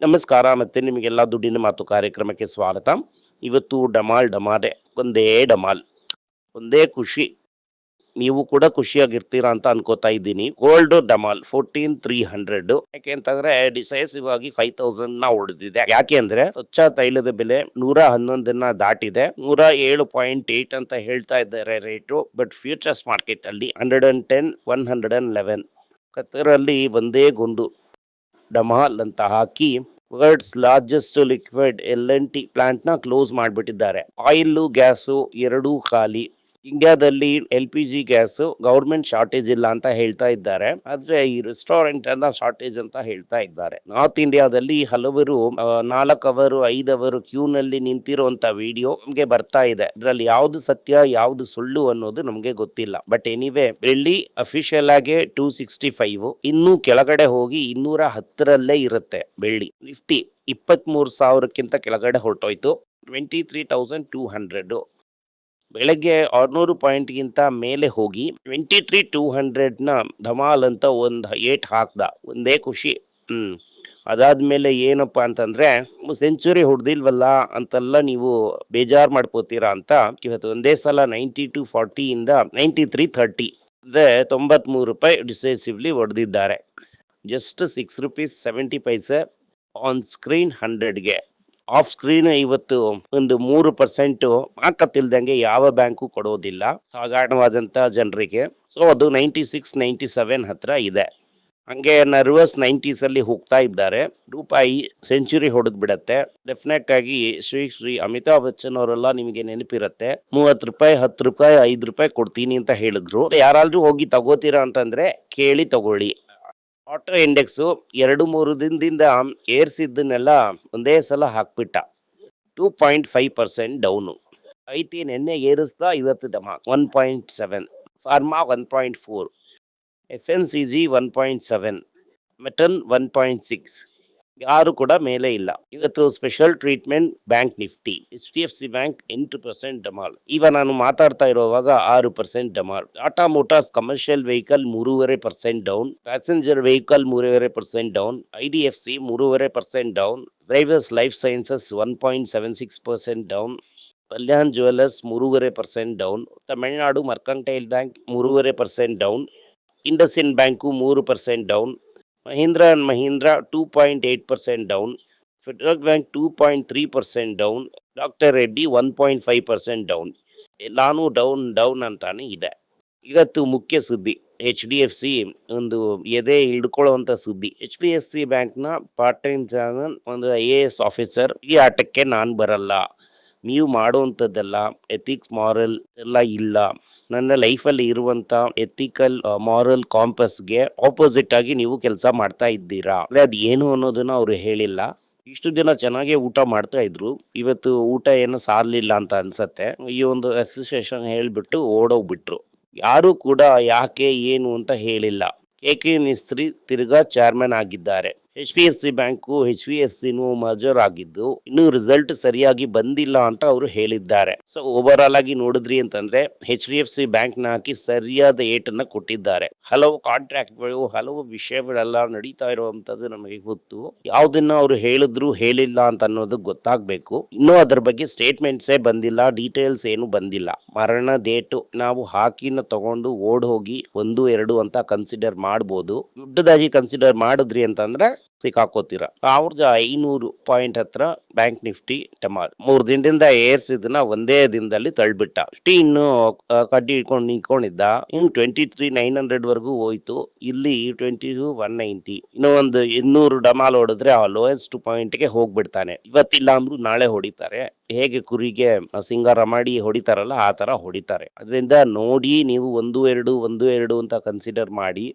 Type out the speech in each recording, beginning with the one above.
ನಮಸ್ಕಾರ ಮತ್ತೆ ನಿಮಗೆಲ್ಲ ದುಡ್ಡಿನ ಮಾತು ಕಾರ್ಯಕ್ರಮಕ್ಕೆ ಸ್ವಾಗತ. ಇವತ್ತು ಡಮಾಲ್ ಡಮಾರೆ, ಒಂದೇ ಡಮಾಲ್, ಒಂದೇ ಖುಷಿ. ನೀವು ಕೂಡ ಖುಷಿಯಾಗಿರ್ತೀರಾ ಅಂತ ಅನ್ಕೋತಾ ಇದ್ದೀನಿ. ಗೋಲ್ಡ್ ಡಮಾಲ್ 14,300. ಯಾಕೆ ಅಂತಂದ್ರೆ ಡಿಸೈಸಿವ್ ಆಗಿ 5,000 ಹೊಡೆದಿದೆ. ಯಾಕೆ ಅಂದ್ರೆ ಕಚ್ಚಾ ತೈಲದ ಬೆಲೆ 111 ದಾಟಿದೆ. 107.8 ಅಂತ ಹೇಳ್ತಾ ಇದ್ದಾರೆ ರೇಟು. ಬಟ್ ಫ್ಯೂಚರ್ಸ್ ಮಾರ್ಕೆಟ್ ಅಲ್ಲಿ 110, 111. ಕತ್ತರಲ್ಲಿ ಒಂದೇ ಗೊಂದು ಡಮಾಲ್ ಅಂತ ಹಾಕಿ world's largest liquid LNT plant ನ ಕ್ಲೋಸ್ ಮಾಡಿಬಿಟ್ಟಿದ್ದಾರೆ. ಆಯಿಲ್ ಗ್ಯಾಸು ಎರಡೂ ಖಾಲಿ. ಇಂಡಿಯಾದಲ್ಲಿ LPG ಗ್ಯಾಸ್ ಗವರ್ಮೆಂಟ್ ಶಾರ್ಟೇಜ್ ಇಲ್ಲ ಅಂತ ಹೇಳ್ತಾ ಇದ್ದಾರೆ, ಆದ್ರೆ ಈ ರೆಸ್ಟೋರೆಂಟ್ ಎಲ್ಲ ಶಾರ್ಟೇಜ್ ಅಂತ ಹೇಳ್ತಾ ಇದ್ದಾರೆ. ನಾರ್ತ್ ಇಂಡಿಯಾದಲ್ಲಿ ಹಲವರು 4 ಅವರ್ 5 ಅವರ್ ಕ್ಯೂ ನಲ್ಲಿ ನಿಂತಿರುವಂತ ವಿಡಿಯೋ ನಮ್ಗೆ ಬರ್ತಾ ಇದೆ. ಇದ್ರಲ್ಲಿ ಯಾವ್ದು ಸತ್ಯ ಯಾವ್ದು ಸುಳ್ಳು ಅನ್ನೋದು ನಮ್ಗೆ ಗೊತ್ತಿಲ್ಲ. ಬಟ್ ಎನಿವೆ, ಬೆಳ್ಳಿ ಅಫಿಷಿಯಲ್ ಆಗಿ 265, ಇನ್ನು ಕೆಳಗಡೆ ಹೋಗಿ 210ರಲ್ಲೇ ಇರುತ್ತೆ ಬೆಳ್ಳಿ. ನಿಫ್ಟಿ 23,000ಕ್ಕಿಂತ ಕೆಳಗಡೆ ಹೊರಟೋಯ್ತು, 23,200. ಬೆಳಗ್ಗೆ 600 ಪಾಯಿಂಟ್ಗಿಂತ ಮೇಲೆ ಹೋಗಿ 23,200ನ ಧಮಾಲ್ ಅಂತ ಒಂದು 8 ಹಾಕ್ದ. ಒಂದೇ ಖುಷಿ. ಅದಾದ್ಮೇಲೆ ಏನಪ್ಪಾ ಅಂತಂದ್ರೆ, ಸೆಂಚುರಿ ಹೊಡೆದಿಲ್ವಲ್ಲ ಅಂತೆಲ್ಲ ನೀವು ಬೇಜಾರ್ ಮಾಡ್ಕೋತೀರಾ ಅಂತ ಇವತ್ತು ಒಂದೇ ಸಲ 92.40 ಇಂದ 93.30 ಅಂದ್ರೆ 93 ರೂಪಾಯಿ ಡಿಸೈಸಿವ್ಲಿ ಹೊಡೆದಿದ್ದಾರೆ. ಜಸ್ಟ್ 6 ರೂಪೀಸ್ 70 ಪೈಸೆ ಆನ್ ಸ್ಕ್ರೀನ್ 100ಗೆ. ಆಫ್ ಸ್ಕ್ರೀನ್ ಇವತ್ತು ಒಂದು 3% ಹಾಕತ್ತಿಲ್ದಂಗೆ ಯಾವ ಬ್ಯಾಂಕು ಕೊಡೋದಿಲ್ಲ ಸಾಧಾರಣವಾದಂತ ಜನರಿಗೆ. ಸೊ ಅದು 96, 97 ಹತ್ರ ಇದೆ. ಹಂಗೆ ನರ್ವಸ್ 90s ಅಲ್ಲಿ ಹೋಗ್ತಾ ಇದ್ದಾರೆ. ರೂಪಾಯಿ ಸೆಂಚುರಿ ಹೊಡೆದ್ ಬಿಡತ್ತೆ. ಡೆಫಿನೆಟ್ ಆಗಿ ಶ್ರೀ ಅಮಿತಾಬ್ ಬಚ್ಚನ್ ಅವರೆಲ್ಲ ನಿಮಗೆ ನೆನಪಿರತ್ತೆ, 30 ರೂಪಾಯಿ 10 ರೂಪಾಯಿ 5 ರೂಪಾಯಿ ಕೊಡ್ತೀನಿ ಅಂತ ಹೇಳಿದ್ರು. ಯಾರಾದ್ರೂ ಹೋಗಿ ತಗೋತೀರಾ ಅಂತಂದ್ರೆ ಕೇಳಿ ತಗೊಳ್ಳಿ. ಆಟೋ ಇಂಡೆಕ್ಸ್ 2-3 ದಿನದಿಂದ ಏರ್ಸಿದ್ದನ್ನೆಲ್ಲ ಒಂದೇ ಸಲ ಹಾಕ್ಬಿಟ್ಟ. 2.5% ಡೌನು. ಐಟಿ ನೆನ್ನೆ ಏರಿಸ್ತಾ ಇವತ್ತು ಡಮ 1.7, ಫಾರ್ಮಾ 1.4, FNCG 1.7, ಮೆಟಲ್ 1.6. ಯಾರು ಕೂಡ ಮೇಲೆ ಇಲ್ಲ. ಇವತ್ತು special treatment bank Nifty. HDFC bank 8% ಡಮಾಲ್. ಈಗ ನಾನು ಮಾತಾಡ್ತಾ ಇರುವಾಗ 6% ಡಮಾಲ್. Tata Motors commercial vehicle 3.5% down. Passenger vehicle 3.5% down. IDFC 3.5% down. Drivers life sciences 1.76% down. Kalyan jewellers 3.5% down. Tamil Nadu mercantile bank 3.5% down. IndusInd bank 3% down. Mahindra and Mahindra 2.8% down. Federal bank 2.3% down. Doctor Reddy 1.5% down. ಎಲ್ಲಾನು down ಅಂತಾನೆ ಇದೆ. ಇವತ್ತು ಮುಖ್ಯ ಸುದ್ದಿ HDFC ಒಂದು ಎದೆ ಹಿಡ್ಕೊಳ್ಳುವಂತ ಸುದ್ದಿ. HDFC ಬ್ಯಾಂಕ್ನ ಪಾರ್ಟ್ ಟೈಮ್ ಒಂದು IAS ಆಫೀಸರ್, ಈ ಆಟಕ್ಕೆ ನಾನು ಬರಲ್ಲ, ನೀವು ಮಾಡುವಂಥದ್ದೆಲ್ಲ ಎಥಿಕ್ಸ್ ಮಾರಲ್ ಎಲ್ಲ ಇಲ್ಲ, ನನ್ನ ಲೈಫಲ್ಲಿ ಇರುವಂತ ಎಥಿಕಲ್ ಮಾರಲ್ ಕಾಂಪಸ್ಗೆ ಆಪೋಸಿಟ್ ಆಗಿ ನೀವು ಕೆಲಸ ಮಾಡ್ತಾ ಇದ್ದೀರಾ. ಅದು ಏನು ಅನ್ನೋದನ್ನ ಅವ್ರು ಹೇಳಿಲ್ಲ. ಇಷ್ಟು ದಿನ ಚೆನ್ನಾಗಿ ಊಟ ಮಾಡ್ತಾ ಇದ್ರು, ಇವತ್ತು ಊಟ ಏನು ಸಾರ್ಲಿಲ್ಲ ಅಂತ ಅನ್ಸತ್ತೆ. ಈ ಒಂದು ಅಸೋಸಿಯೇಷನ್ ಹೇಳ್ಬಿಟ್ಟು ಓಡೋಗ್ಬಿಟ್ರು. ಯಾರು ಕೂಡ ಯಾಕೆ ಏನು ಅಂತ ಹೇಳಿಲ್ಲ. KK ಮಿಸ್ತ್ರಿ ತಿರ್ಗಾ ಚೇರ್ಮನ್ ಆಗಿದ್ದಾರೆ. HDFC ಬ್ಯಾಂಕು HVFCನೂ ಮರ್ಜರ್ ಆಗಿದ್ದು ಇನ್ನೂ ರಿಸಲ್ಟ್ ಸರಿಯಾಗಿ ಬಂದಿಲ್ಲ ಅಂತ ಅವರು ಹೇಳಿದ್ದಾರೆ. ಸೊ ಓವರ್ ಆಲ್ ಆಗಿ ನೋಡಿದ್ರಿ ಅಂತಂದ್ರೆ HDFC ಬ್ಯಾಂಕ್ ನ ಹಾಕಿ ಸರಿಯಾದ ಏಟನ್ನ ಕೊಟ್ಟಿದ್ದಾರೆ. ಹಲವು ಕಾಂಟ್ರಾಕ್ಟ್ಗಳು ಹಲವು ವಿಷಯಗಳೆಲ್ಲ ನಡೀತಾ ಇರುವಂತದ್ದು ನಮಗೆ ಗೊತ್ತು. ಯಾವ್ದನ್ನ ಅವರು ಹೇಳಿದ್ರು ಹೇಳಿಲ್ಲ ಅಂತ ಅನ್ನೋದು ಗೊತ್ತಾಗ್ಬೇಕು. ಇನ್ನೂ ಅದ್ರ ಬಗ್ಗೆ ಸ್ಟೇಟ್ಮೆಂಟ್ಸೇ ಬಂದಿಲ್ಲ, ಡೀಟೇಲ್ಸ್ ಏನು ಬಂದಿಲ್ಲ. ಮರಣ ಡೇಟು ನಾವು ಹಾಕಿನ ತಗೊಂಡು ಓಡ್ ಹೋಗಿ 1-2 ಅಂತ ಕನ್ಸಿಡರ್ ಮಾಡ್ಬೋದು. ದೊಡ್ಡದಾಗಿ ಕನ್ಸಿಡರ್ ಮಾಡಿದ್ರಿ ಅಂತಂದ್ರೆ ಸಿಕ್ಕಾಕೋತೀರ. 1,500 ಪಾಯಿಂಟ್ ಹತ್ರ ಬ್ಯಾಂಕ್ ನಿಫ್ಟಿ ಡಮಾಲ್ 3 ದಿನದಿಂದ ಏರ್ಸಿದ್ನ ಒಂದೇ ದಿನದಲ್ಲಿ ತಳ್ಬಿಟ್ಟ. ಇನ್ನು ಕಡ್ಡಿ ಇಟ್ಕೊಂಡು ನಿಂತ್ಕೊಂಡಿದ್ದ. ಇನ್ನು 23,900 ವರೆಗೂ ಹೋಯ್ತು. ಇಲ್ಲಿ 22,190. ಇನ್ನೂ ಒಂದು 200 ಡಮಾಲ್ ಹೊಡೆದ್ರೆ ಆ ಲೋಯೆಸ್ಟ್ ಪಾಯಿಂಟ್ ಗೆ ಹೋಗ್ಬಿಡ್ತಾನೆ. ಇವತ್ತಿಲ್ಲ ಅಂದ್ರೂ ನಾಳೆ ಹೊಡಿತಾರೆ. ಹೇಗೆ ಕುರಿಗೆ ಸಿಂಗಾರ ಮಾಡಿ ಹೊಡಿತಾರಲ್ಲ ಆ ತರ ಹೊಡಿತಾರೆ. ಅದರಿಂದ ನೋಡಿ ನೀವು 1-2 ಅಂತ ಕನ್ಸಿಡರ್ ಮಾಡಿ.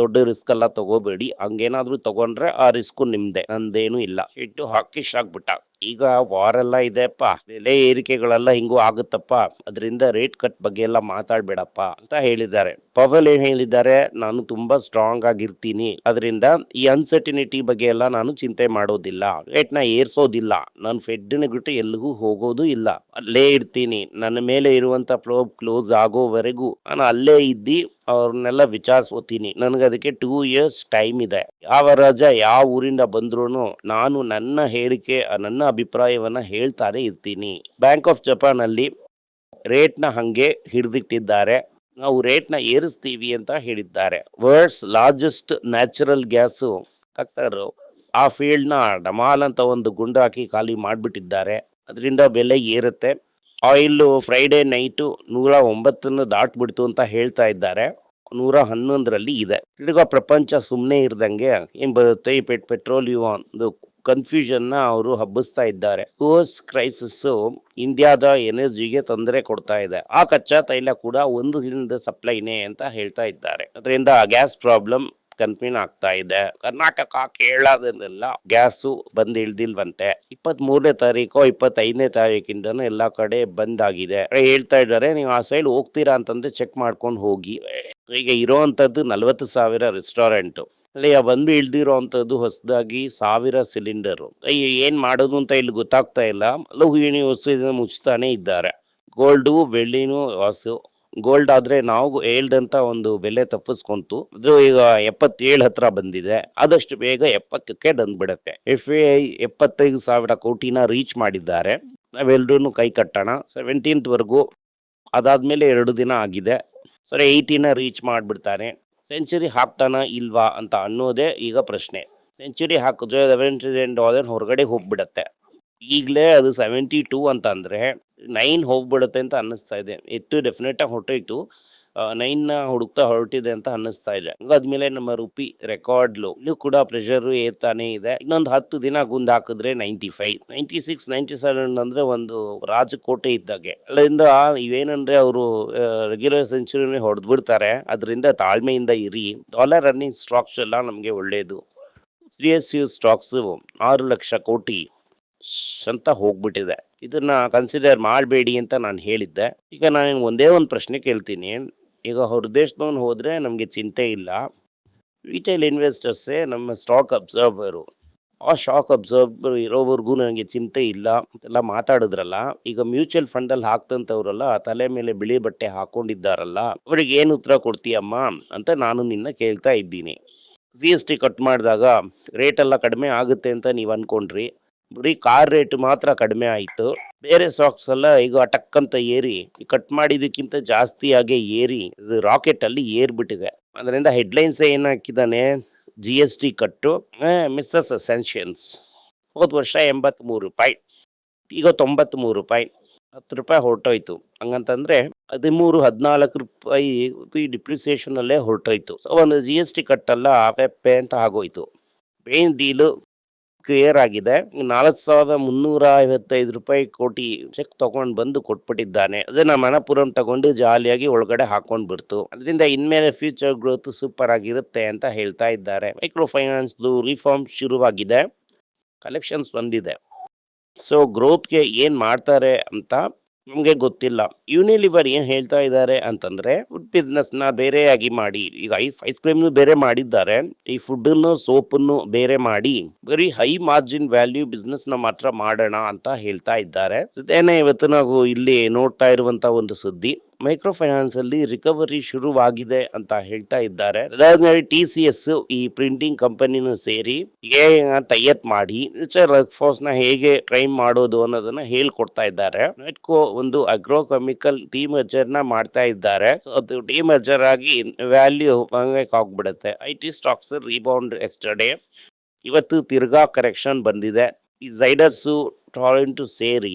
ದೊಡ್ಡ ರಿಸ್ಕ್ ಎಲ್ಲ ತಗೋಬೇಡಿ. ಹಂಗೇನಾದ್ರೂ ತಗೊಂಡ್ರೆ ಆ ರಿಸ್ಕ್ ನಿಮ್ದೆ, ನಂದೇನು ಇಲ್ಲ. ಇಟ್ಟು ಹಾಕಿ ಶಾಕ್ಬಿಟ್ಟ. ಈಗ ವಾರೆಲ್ಲ ಇದೆಪ್ಪ, ಬೆಲೆ ಏರಿಕೆಗಳೆಲ್ಲ ಹಿಂಗೂ ಆಗುತ್ತಪ್ಪ, ಅದರಿಂದ ರೇಟ್ ಕಟ್ ಬಗ್ಗೆ ಎಲ್ಲ ಮಾತಾಡ್ಬೇಡಪ್ಪ ಅಂತ ಹೇಳಿದ್ದಾರೆ. ಪವಲ್ ಏನ್ ಹೇಳಿದ್ದಾರೆ, ನಾನು ತುಂಬಾ ಸ್ಟ್ರಾಂಗ್ ಆಗಿರ್ತೀನಿ, ಅದರಿಂದ ಈ ಅನ್ಸರ್ಟಿನಿಟಿ ಬಗ್ಗೆ ಎಲ್ಲ ನಾನು ಚಿಂತೆ ಮಾಡೋದಿಲ್ಲ, ರೇಟ್ ನ ಏರ್ಸೋದಿಲ್ಲ, ನಾನು ಫೆಡ್ ಬಿಟ್ಟು ಎಲ್ಲಿಗೂ ಹೋಗೋದು ಇಲ್ಲ, ಅಲ್ಲೇ ಇರ್ತೀನಿ, ನನ್ನ ಮೇಲೆ ಇರುವಂತ ಪ್ರೋಬ್ ಕ್ಲೋಸ್ ಆಗೋವರೆಗೂ ನಾನು ಅಲ್ಲೇ ಇದ್ದಿ ಅವ್ರನ್ನೆಲ್ಲ ವಿಚಾರಿಸ್ಕೋತೀನಿ. ನನಗೆ ಅದಕ್ಕೆ 2 years ಟೈಮ್ ಇದೆ. ಯಾವ ರಾಜ ಯಾವ ಊರಿಂದ ಬಂದ್ರು ನಾನು ನನ್ನ ಹೇಳಿಕೆ ನನ್ನ ಅಭಿಪ್ರಾಯವನ್ನ ಹೇಳ್ತಾನೆ ಇರ್ತೀನಿ. ಬ್ಯಾಂಕ್ ಆಫ್ ಜಪಾನ್ ಅಲ್ಲಿ ರೇಟ್ನ ಹಂಗೆ ಹಿಡಿದಿಟ್ಟಿದ್ದಾರೆ, ನಾವು ರೇಟ್ನ ಏರಿಸ್ತೀವಿ ಅಂತ ಹೇಳಿದ್ದಾರೆ. ವರ್ಲ್ಡ್ಸ್ ಲಾರ್ಜೆಸ್ಟ್ ನ್ಯಾಚುರಲ್ ಗ್ಯಾಸು ಕಕ್ತರು ಆ ಫೀಲ್ಡ್ನ ಡಮಾಲ್ ಅಂತ ಒಂದು ಗುಂಡು ಹಾಕಿ ಖಾಲಿ ಮಾಡಿಬಿಟ್ಟಿದ್ದಾರೆ. ಅದರಿಂದ ಬೆಲೆ ಏರುತ್ತೆ. ಆಯಿಲ್ ಫ್ರೈಡೇ ನೈಟು 109 ದಾಟ್ಬಿಡ್ತು ಅಂತ ಹೇಳ್ತಾ ಇದ್ದಾರೆ, 111ರಲ್ಲಿ ಇದೆ. ತಿರ್ಗಾ ಪ್ರಪಂಚ ಸುಮ್ಮನೆ ಇರ್ದಂಗೆ ಏನ್ ಬರುತ್ತೆ, ಈ ಪೆಟ್ರೋಲಿಯಂ ಒಂದು ಕನ್ಫ್ಯೂಷನ್ನ ಅವರು ಹಬ್ಬಿಸ್ತಾ ಇದ್ದಾರೆ. ಕೋರ್ಸ್ ಕ್ರೈಸಿಸ್ ಇಂಡಿಯಾದ ಎನರ್ಜಿಗೆ ತೊಂದರೆ ಕೊಡ್ತಾ ಇದೆ. ಆ ಕಚ್ಚಾ ತೈಲ ಕೂಡ ಒಂದು ದಿನದ ಸಪ್ಲೈನೇ ಅಂತ ಹೇಳ್ತಾ ಇದ್ದಾರೆ. ಅದರಿಂದ ಗ್ಯಾಸ್ ಪ್ರಾಬ್ಲಮ್ ಕನ್ಫ್ಯೂನ್ ಆಗ್ತಾ ಇದೆ. ಕರ್ನಾಟಕ ಕೇರಳದಲ್ಲೆಲ್ಲ ಗ್ಯಾಸು ಬಂದ್ ಇಳ್ದಿಲ್ವಂತೆ. 23ನೇ ತಾರೀಕು 25ನೇ ತಾರೀಕಿಂದನೂ ಎಲ್ಲಾ ಕಡೆ ಬಂದ್ ಆಗಿದೆ. ಹೇಳ್ತಾ ಇದ್ದಾರೆ, ನೀವು ಆ ಸೈಡ್ ಹೋಗ್ತೀರಾ ಅಂತಂದ್ರೆ ಚೆಕ್ ಮಾಡ್ಕೊಂಡು ಹೋಗಿ. ಈಗ ಇರೋವಂಥದ್ದು 40,000 ರೆಸ್ಟೋರೆಂಟ್ ಅಲ್ಲಿ ಬಂದು ಇಳ್ದಿರೋ ಅಂಥದ್ದು ಹೊಸದಾಗಿ 1000 ಸಿಲಿಂಡರ್. ಏನ್ ಮಾಡೋದು ಅಂತ ಇಲ್ಲಿ ಗೊತ್ತಾಗ್ತಾ ಇಲ್ಲ. ಯೂನಿವರ್ಸಿಟಿ ಮುಚ್ತಾನೆ ಇದ್ದಾರೆ. ಗೋಲ್ಡು ಬೆಳ್ಳಿನೂ ವಾಸು. ಗೋಲ್ಡ್ ಆದ್ರೆ ನಾವು ಹೇಳ್ದಂತ ಒಂದು ಬೆಲೆ ತಪ್ಪಿಸ್ಕೊಂತು. ಅದು ಈಗ 77 ಹತ್ರ ಬಂದಿದೆ. ಆದಷ್ಟು ಬೇಗ 70ಕ್ಕೆ ಬಂದ್ಬಿಡತ್ತೆ. FAI 75,000 ಕೋಟಿನ ರೀಚ್ ಮಾಡಿದ್ದಾರೆ. ನಾವೆಲ್ರೂ ಕೈ ಕಟ್ಟೋಣ. 17th ವರ್ಗೂ, ಅದಾದ್ಮೇಲೆ 2 ದಿನ ಆಗಿದೆ. ಸರಿ, 80ನ ರೀಚ್ ಮಾಡ್ಬಿಡ್ತಾನೆ. ಸೆಂಚುರಿ ಹಾಕ್ತಾನ ಇಲ್ವಾ ಅಂತ ಅನ್ನೋದೇ ಈಗ ಪ್ರಶ್ನೆ. ಸೆಂಚುರಿ ಹಾಕಿದ್ರೆ $70 ಹೊರಗಡೆ ಹೋಗ್ಬಿಡತ್ತೆ. ಈಗಲೇ ಅದು 72 ಅಂತ ಅಂದ್ರೆ 9 ಹೋಗ್ಬಿಡುತ್ತೆ ಅಂತ ಅನ್ನಿಸ್ತಾ ಇದೆ. 8 ಡೆಫಿನೆಟ್ ಆಗಿ ಹೊರಟೋಯ್ತು, 9ನ ಹುಡುಕ್ತಾ ಹೊರಟಿದೆ ಅಂತ ಅನ್ನಿಸ್ತಾ ಇದೆ. ಅದಾದ್ಮೇಲೆ ನಮ್ಮ ರುಪಿ ರೆಕಾರ್ಡ್ ಇಲ್ಲೂ ಕೂಡ ಪ್ರೆಷರ್ ಏರ್ತಾನೆ ಇದೆ. ಇನ್ನೊಂದು 10 ದಿನ ಗುಂದ್ ಹಾಕಿದ್ರೆ 95, 96, 97 ಅಂದ್ರೆ ಒಂದು ರಾಜಕೋಟೆ ಇದ್ದಾಗೆ. ಅಲ್ಲಿಂದ ಇವೇನಂದ್ರೆ ಅವರು ರೆಗ್ಯುಲರ್ ಸೆಂಚುರಿನೇ ಹೊಡೆದು ಬಿಡ್ತಾರೆ. ಅದರಿಂದ ತಾಳ್ಮೆಯಿಂದ ಇರಿ. ಡಾಲರ್ ರನ್ನಿಂಗ್ ಸ್ಟಾಕ್ಸ್ ಎಲ್ಲ ನಮಗೆ ಒಳ್ಳೇದು. CSU ಸ್ಟಾಕ್ಸ್ 6 ಲಕ್ಷ ಕೋಟಿ ಅಂತ ಹೋಗ್ಬಿಟ್ಟಿದೆ. ಇದನ್ನ ಕನ್ಸಿಡರ್ ಮಾಡಬೇಡಿ ಅಂತ ನಾನು ಹೇಳಿದ್ದೆ. ಈಗ ನಾನು ಒಂದೇ ಒಂದು ಪ್ರಶ್ನೆ ಕೇಳ್ತೀನಿ. ಈಗ ಹೊರ ದೇಶದವನು ಹೋದ್ರೆ ನಮಗೆ ಚಿಂತೆ ಇಲ್ಲ, ರಿಟೇಲ್ ಇನ್ವೆಸ್ಟರ್ಸೇ ನಮ್ಮ ಸ್ಟಾಕ್ ಅಬ್ಸರ್ವರು. ಆ ಸ್ಟಾಕ್ ಅಬ್ಸರ್ವರ್ ಇರೋವರೆಗೂ ನನಗೆ ಚಿಂತೆ ಇಲ್ಲ ಅಂತೆಲ್ಲ ಮಾತಾಡಿದ್ರಲ್ಲ. ಈಗ ಮ್ಯೂಚುವಲ್ ಫಂಡಲ್ಲಿ ಹಾಕ್ತಂಥವ್ರಲ್ಲ, ತಲೆ ಮೇಲೆ ಬಿಳಿ ಬಟ್ಟೆ ಹಾಕೊಂಡಿದ್ದಾರಲ್ಲ, ಅವ್ರಿಗೆ ಏನು ಉತ್ತರ ಕೊಡ್ತೀಯಮ್ಮ ಅಂತ ನಾನು ನಿನ್ನ ಕೇಳ್ತಾ ಇದ್ದೀನಿ. GST ಕಟ್ ಮಾಡಿದಾಗ ರೇಟ್ ಎಲ್ಲ ಕಡಿಮೆ ಆಗುತ್ತೆ ಅಂತ ನೀವು ಅನ್ಕೊಂಡ್ರಿ. ಬರೀ ಕಾರ್ ರೇಟ್ ಮಾತ್ರ ಕಡಿಮೆ ಆಯಿತು. ಬೇರೆ ಸ್ಟಾಕ್ಸ್ ಎಲ್ಲ ಈಗ ಅಟಕ್ ಅಂತ ಏರಿ, ಕಟ್ ಮಾಡಿದಕ್ಕಿಂತ ಜಾಸ್ತಿಯಾಗಿ ಏರಿ ಇದು ರಾಕೆಟ್ ಅಲ್ಲಿ ಏರ್ಬಿಟ್ಟಿದೆ. ಅದರಿಂದ ಹೆಡ್ಲೈನ್ಸ್ ಏನ್ ಹಾಕಿದ್ದಾನೆ, GST ಕಟ್ಟು ಮಿಸ್ಸಸ್ ಅಸೆನ್ಷನ್ಸ್. ಹೋದ ವರ್ಷ 83 ರೂಪಾಯಿ, ಈಗ 93 ರೂಪಾಯಿ, 10 ರೂಪಾಯಿ ಹೊರಟೋಯ್ತು. ಹಂಗಂತಂದ್ರೆ 13-14 ರೂಪಾಯಿ ಡಿಪ್ರಿಸಿಯೇಷನ್ ಅಲ್ಲೇ ಹೊರಟೋಯ್ತು. ಸೊ ಒಂದು GST ಕಟ್ಟಲ್ಲ ಪೆಪ್ಪೆ ಅಂತ ಆಗೋಯ್ತು. ಮೇನ್ ಡೀಲು ಕ್ಲಿಯರ್ ಆಗಿದೆ. 4,355 ರೂಪಾಯಿ ಕೋಟಿ ಚೆಕ್ ತಗೊಂಡು ಬಂದು ಕೊಟ್ಬಿಟ್ಟಿದ್ದಾನೆ. ಅದನ್ನ ಮನಪುರಂ ತಗೊಂಡು ಜಾಲಿಯಾಗಿ ಒಳಗಡೆ ಹಾಕೊಂಡ್ ಬಿಡ್ತು. ಅದರಿಂದ ಇನ್ಮೇಲೆ ಫ್ಯೂಚರ್ ಗ್ರೋತ್ ಸೂಪರ್ ಆಗಿರುತ್ತೆ ಅಂತ ಹೇಳ್ತಾ ಇದ್ದಾರೆ. ಮೈಕ್ರೋ ಫೈನಾನ್ಸ್ ರಿಫಾರ್ಮ್ ಶುರುವಾಗಿದೆ, ಕಲೆಕ್ಷನ್ಸ್ ಬಂದಿದೆ. ಸೊ ಗ್ರೋತ್ಗೆ ಏನ್ ಮಾಡ್ತಾರೆ ಅಂತ ನಮಗೆ ಗೊತ್ತಿಲ್ಲ. ಯೂನಿಲಿವರ್ ಏನ್ ಹೇಳ್ತಾ ಇದ್ದಾರೆ ಅಂತಂದ್ರೆ, ಫುಡ್ ಬಿಸ್ನೆಸ್ ನ ಬೇರೆಯಾಗಿ ಮಾಡಿ. ಈಗ ಐಸ್ ಕ್ರೀಮ್ ಬೇರೆ ಮಾಡಿದ್ದಾರೆ, ಈ ಫುಡ್ ಸೋಪನ್ನು ಬೇರೆ ಮಾಡಿ ಬರೀ ಹೈ ಮಾರ್ಜಿನ್ ವ್ಯಾಲ್ಯೂ ಬಿಸ್ನೆಸ್ ನ ಮಾತ್ರ ಮಾಡೋಣ ಅಂತ ಹೇಳ್ತಾ ಇದ್ದಾರೆ. ಇದೇನೆ ಇವತ್ತು ನಾವು ಇಲ್ಲಿ ನೋಡ್ತಾ ಇರುವಂತ ಒಂದು ಸುದ್ದಿ. ಮೈಕ್ರೋ ಫೈನಾನ್ಸ್ ಅಲ್ಲಿ ರಿಕವರಿ ಶುರುವಾಗಿದೆ ಅಂತ ಹೇಳ್ತಾ ಇದ್ದಾರೆ. ಅದಾದ್ಮೇಲೆ TCS ಈ ಪ್ರಿಂಟಿಂಗ್ ಕಂಪನಿನೂ ಸೇರಿ ಟೈಅಪ್ ಮಾಡಿ ವರ್ಕ್ ನ ಹೇಗೆ ಟ್ರೈನ್ ಮಾಡೋದು ಅನ್ನೋದನ್ನ ಹೇಳ್ಕೊಡ್ತಾ ಇದ್ದಾರೆ. ನೆಟ್ಕೋ ಒಂದು ಅಗ್ರೋ ಕೆಮಿಕಲ್ ಡಿಮರ್ಜರ್ ನ ಮಾಡ್ತಾ ಇದ್ದಾರೆ. ಅದು ಡಿಮರ್ಜರ್ ಆಗಿ ವ್ಯಾಲ್ಯೂ ಆಗ್ಬಿಡುತ್ತೆ. IT stocks rebound yesterday. ಇವತ್ತು ತಿರ್ಗಾ ಕರೆಕ್ಷನ್ ಬಂದಿದೆ. ಈ ಝೈಡರ್ಸು ಟಾರೆಂಟು ಸೇರಿ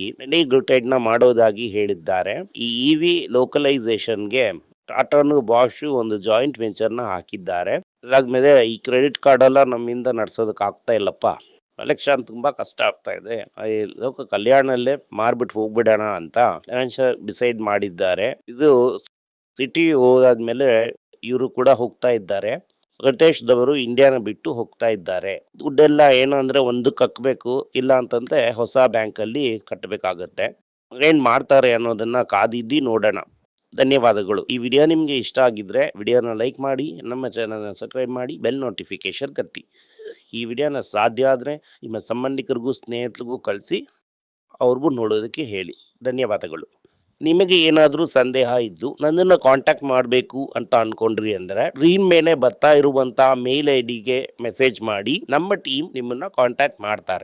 ಗ್ಲುಟೈಡ್ ನ ಮಾಡೋದಾಗಿ ಹೇಳಿದ್ದಾರೆ. ಈ EV ಲೋಕಲೈಸೇಷನ್ಗೆ ಟಾಟಾನು ಬಾಷು ಒಂದು ಜಾಯಿಂಟ್ ವೆಂಚರ್ ನ ಹಾಕಿದ್ದಾರೆ. ಅದಾದ್ಮೇಲೆ ಈ ಕ್ರೆಡಿಟ್ ಕಾರ್ಡ್ ಎಲ್ಲ ನಮ್ಮಿಂದ ನಡ್ಸೋದಕ್ಕೆ ಆಗ್ತಾ ಇಲ್ಲಪ್ಪ, ಕಲೆಕ್ಷನ್ ತುಂಬಾ ಕಷ್ಟ ಆಗ್ತಾ ಇದೆ, ಲೋಕ ಕಲ್ಯಾಣಲ್ಲೇ ಮಾರ್ಬಿಟ್ಟು ಹೋಗ್ಬಿಡೋಣ ಅಂತ ಫೈನಾನ್ಷಿಯಲ್ ಡಿಸೈಡ್ ಮಾಡಿದ್ದಾರೆ. ಇದು ಸಿಟಿ ಹೋದಾದ್ಮೇಲೆ ಇವರು ಕೂಡ ಹೋಗ್ತಾ ಇದ್ದಾರೆ. ಬ್ರಿಟಿಷ್ದವರು ಇಂಡಿಯಾನ ಬಿಟ್ಟು ಹೋಗ್ತಾ ಇದ್ದಾರೆ. ದುಡ್ಡೆಲ್ಲ ಏನು ಅಂದ್ರೆ ಒಂದಕ್ಕೆ ಹಾಕ್ಬೇಕು, ಇಲ್ಲ ಅಂತಂದ್ರೆ ಹೊಸ ಬ್ಯಾಂಕಲ್ಲಿ ಕಟ್ಟಬೇಕಾಗತ್ತೆ. ಏನ್ ಮಾಡ್ತಾರೆ ಅನ್ನೋದನ್ನ ಕಾದಿದ್ದಿ ನೋಡೋಣ. ಧನ್ಯವಾದಗಳು. ಈ ವಿಡಿಯೋ ನಿಮಗೆ ಇಷ್ಟ ಆಗಿದ್ರೆ ವಿಡಿಯೋನ ಲೈಕ್ ಮಾಡಿ, ನಮ್ಮ ಚಾನಲ್ನ ಸಬ್ಸ್ಕ್ರೈಬ್ ಮಾಡಿ, ಬೆಲ್ ನೋಟಿಫಿಕೇಶನ್ ತಟ್ಟಿ. ಈ ವಿಡಿಯೋನ ಸಾಧ್ಯ ಆದರೆ ನಿಮ್ಮ ಸಂಬಂಧಿಕರಿಗೂ ಸ್ನೇಹಿತರಿಗೂ ಕಳಿಸಿ, ಅವ್ರಿಗೂ ನೋಡೋದಕ್ಕೆ ಹೇಳಿ. ಧನ್ಯವಾದಗಳು. ನಿಮಗೆ ಏನಾದರೂ ಸಂದೇಹ ಇದ್ದು ನನ್ನನ್ನು ಕಾಂಟ್ಯಾಕ್ಟ್ ಮಾಡಬೇಕು ಅಂತ ಅನ್ಕೊಂಡ್ರಿ ಅಂದರೆ ಸ್ಕ್ರೀನ್ ಮೇಲೆ ಬರ್ತಾ ಇರುವಂಥ ಮೇಲ್ ಐ ಡಿಗೆ ಮೆಸೇಜ್ ಮಾಡಿ, ನಮ್ಮ ಟೀಮ್ ನಿಮ್ಮನ್ನು ಕಾಂಟ್ಯಾಕ್ಟ್ ಮಾಡ್ತಾರೆ.